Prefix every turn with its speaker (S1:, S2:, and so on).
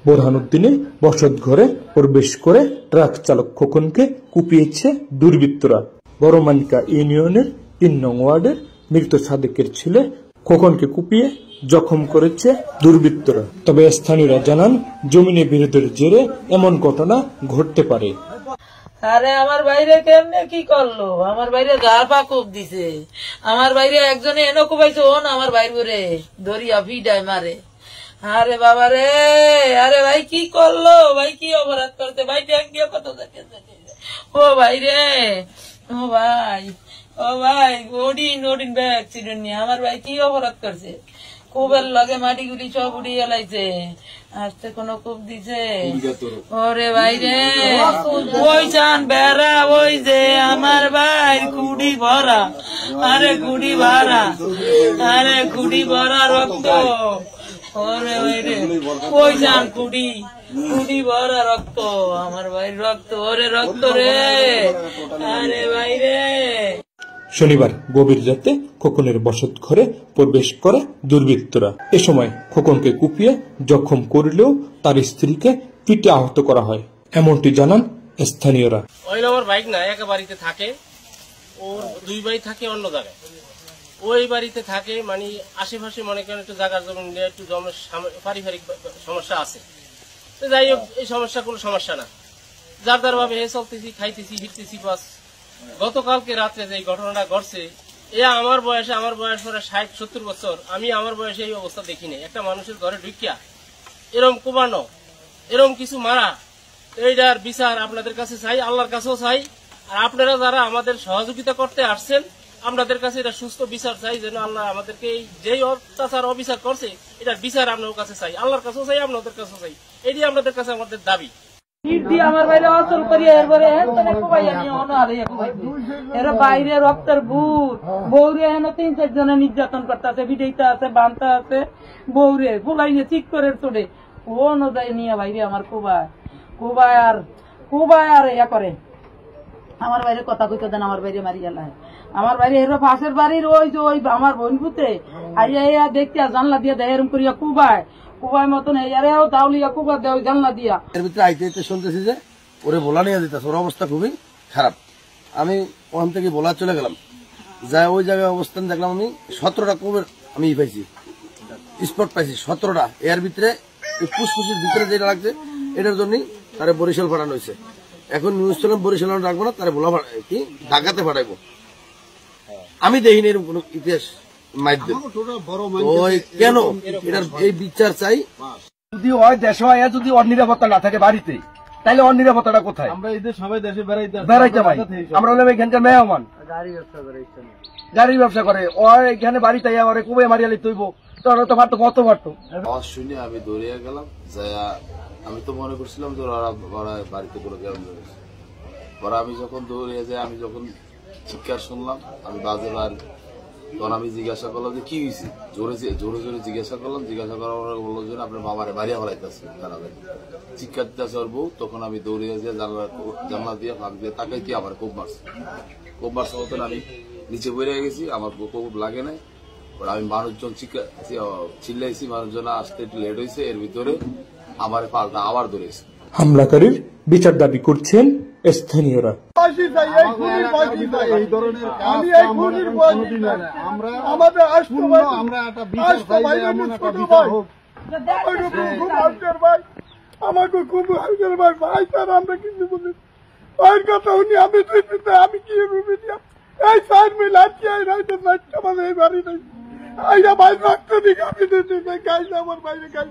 S1: বোরহানুদ্দিনে বসত ঘরে প্রবেশ করে ট্রাক চালক খোকনকে কুপিয়েছে দুর্বৃত্তরা। বড়মানিকা ইউনিয়নের ৩ নং ওয়ার্ডের মৃত সাদেকের ছেলে খোকনকে কুপিয়ে জখম করেছে দুর্বৃত্তরা। তবে স্থানীয়রা জানান, জমিনে বিরোধের জেরে এমন ঘটনা ঘটতে পারে।
S2: আরে আমার বাইরে কেমনে কি করলো, আমার বাইরে গার পা কোপ দিছে, আমার বাইরে একজনে এনো কোপাইছে, ও না আমার বাইরে রে দরিয়া ভিডায় মারে। আরে বাবা রে, আরে ভাই কি করলো, ভাই কি অপরাধ করতে, ভাই ট্যাঙ্ক দিয়ে কত ও ভাই রে, ও ভাই, ও ভাই ওডিন অ্যাক্সিডেন্ট নিয়ে আমার ভাই কি অপরাধ করছে, কুবের লগে মাটি গুলি সব উড়িয়ে লাইছে, আসতে কোনো কূপ দিছে। ওরে ভাই রে, ওই চান বেড়া, ওই যে আমার ভাই কুড়ি ভরা, আরে কুড়ি ভরা, আরে কুড়ি ভরা রক্ত। ওরে ভাই রে, ওই চান কুড়ি ভরা রক্ত, আমার ভাই রক্ত, ওরে রক্ত রে, আরে ভাই রে।
S1: শনিবার গভীর রাতে খোকনের বসত ঘরে প্রবেশ করে দুর্বৃত্তরা। এ সময় খোকনকে কুপিয়ে জখম করলেও তার স্ত্রীকে পিটে আহত করা হয়, এমনটি জানান স্থানীয়রা।
S3: ওই আমার বাইক না, এক বাড়িতে থাকে, ওর 2 ভাই থাকে অন্য জায়গায়, ওই বাড়িতে থাকে, মানে আশেপাশে মনে করেন একটু জায়গা জমি নিয়ে একটু পারিবারিক সমস্যা আছে। তো যাই হোক, এই সমস্যা কোনো সমস্যা না, যার যার ভাবে চলতেছি, খাইতেছি, ফিরতেছি। বাস গতকালকে রাত্রে যে ঘটনাটা ঘটছে, আমার বয়স পরে 60-70 বছর, আমি আমার বয়সে এই অবস্থা দেখিনি। একটা মানুষের ঘরে ঢুকিয়া এরম কোবানো, এরম কিছু মারা, এইটার বিচার আপনাদের কাছে চাই, আল্লাহর কাছেও চাই। আর আপনারা যারা আমাদের সহযোগিতা করতে আসছেন, আপনাদের কাছে এটা সুস্থ বিচার চাই, যেন আল্লাহ আমাদেরকে যেই অত্যাচার অবিচার করছে এটার বিচার আপনাদের কাছে চাই, আল্লাহর কাছেও চাই, আপনাদের কাছেও চাই। এটি আপনাদের কাছে আমাদের দাবি।
S2: আমার বাইরে অচল করিয়া এরপরে এর বাইরে রক্তের বুট বৌরে হেন 3-4 জনে নির্যাতন করতেছে, বিটাইতে আছে, বানতে আছে, বৌরে ফুলাইনে ঠিক করে চড়ে ও নজাই নিয়ে বাইরে আমার কুবায় আর ইয়া করে আমার বাইরে কথা কইতে দেন, আমার বাইরে মারিয়া লাই, আমার বাইরে এর পাশের বাড়ির ওই যে ওই আমার বন্ধুতে আইয়া দেখতে জানলা দিয়ে দেয় এরম করিয়া কুবায় মতন এয়ারেও তাউলিয়া কুবা দেয় জানলা দিয়া।
S4: এর ভিতরে আইতে শুনতেছি যে ওরে বলা নিয়ে দিতেছে, ওর অবস্থা খুবই খারাপ। আমি ওখান থেকে বলা চলে গেলাম, যা ওই জায়গায় অবস্থান দেখলাম, আমি 17টা কুবের আমি পাইছি, স্পট পাইছি 17টা। এর ভিতরে ফুসফুসের ভিতরে যেটা লাগছে এটার জন্যই তারা বরিশাল পাঠানো হয়েছে। এখন নিউজ চ্যানেল বরিশাল রাখবো না, তারা বলা কি ঢাকাতে পাঠাইবো। আমি দেখিনি এরকম কোন ইতিহাস মাধ্যম, ওই কেন এটার এই বিচার চাই।
S5: যদি ওই দেশে যদি অনিরাপত্তা না থাকে বাড়িতে, তাহলে অনিরাপত্তাটা কোথায়?
S6: আমরা এই সবাই দেশে
S5: বেড়াইতে পাই, আমরা হলাম এখানকার মেহমান, গাড়ির ব্যবসা করে, ও এখানে বাড়িতে ওরে কুবে মারিয়া লিখতে হইব, তোরা তো পারতো, কত পারতো।
S7: আওয়াজ শুনে আমি দৌড়িয়ে গেলাম, আমি তো মনে করছিলাম যে ওরা বাড়িতে কোনো গেম রয়েছে। পরে আমি যখন দৌড়িয়ে যাই, আমি যখন চিৎকার শুনলাম, আমি বাজে বার, তখন আমি জিজ্ঞাসা করলাম যে কি হয়েছে, জোরে জোরে জিজ্ঞাসা করলাম। করার বললো যে আপনার বাবারে বাড়িয়া ফেলাইতেছে, তাড়াতাড়ি চিৎকার দিতেছে ওর বউ। তখন আমি দৌড়িয়ে যাই, জানলা দিয়ে ফাঁক দিয়ে তাকাইতে আমার খুব মারছে মতন আমি নিচে বইরে গেছি, আমার খুব লাগে নাই। আমি মানুষজন চিল্লাইছি, মানুষজন আসতে একটু লেট হয়েছে, এর ভিতরে আমার পাল্টা আবার ধরেছে।
S1: হামলাকারীর বিচার দাবি করছেন স্থানীয়রা।
S6: আমাকে খুব ভাই স্যার, আমরা কিন্তু ভাইয়ের কথা শুনি আমি কি এই স্যার মিলে এই বাড়ি নাই, ভাই রক্ত দিকে আমি গাইছে আমার বাইরে গাই।